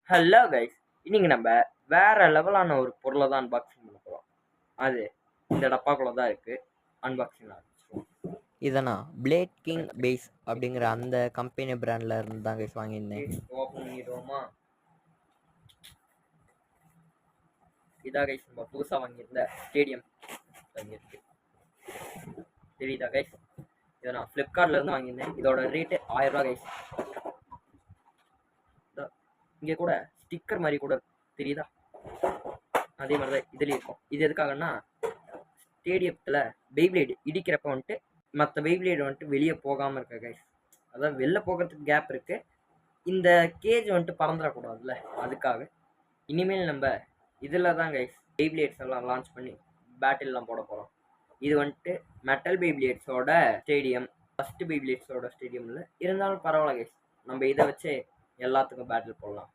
Hello guys, இன்னைக்கு நம்ம வேற லெவலான ஒரு பொருளை தான் அன்பாக்சிங் பண்ண போகிறோம். அது இந்த டப்பாக்குள்ள தான் இருக்கு. அன்பாக்சிங் ஆரம்பிச்சிருவோம். இதை நான் பிளேட் கிங் பேஸ் அப்படிங்கிற அந்த கம்பெனி பிராண்ட்ல இருந்து தான் கைஸ் வாங்கியிருந்தேன். ஓப்பன் பண்ணிடுவோமா? இதா கைஸ் நம்ம புதுசாக வாங்கியிருந்த ஸ்டேடியம் வாங்கியிருக்கு. தெரியுதா கைஸ்? இதை நான் ஃப்ளிப்கார்ட்ல இருந்து வாங்கியிருந்தேன். இதோட ரேட்டு 1000 ரூபா கைஸ். இங்கே கூட ஸ்டிக்கர் மாதிரி கூட தெரியுதா? அதே மாதிரி தான் இதுலேயும் இருக்கும். இது எதுக்காகன்னா ஸ்டேடியத்தில் பெய்பிளேடு இடிக்கிறப்ப வந்துட்டு மற்ற பெய்பிளேடு வந்துட்டு வெளியே போகாமல் இருக்க கைஸ். அதாவது வெளில போகிறதுக்கு கேப் இருக்குது. இந்த கேஜ் வந்துட்டு பறந்துடக்கூடாதுல்ல, அதுக்காக இனிமேல் நம்ம இதில் தான் கைஸ் பெய்பிளேட்ஸ் எல்லாம் லான்ச் பண்ணி பேட்டில்லாம் போட போகிறோம். இது வந்துட்டு மெட்டல் பெய்பிளேட்ஸோட ஸ்டேடியம், ஃபஸ்ட்டு பெய்பிளேட்ஸோட ஸ்டேடியமில் இருந்தாலும் பரவாயில்ல கைஸ். நம்ம இதை வச்சு எல்லாத்துக்கும் பேட்டில் போடலாம்.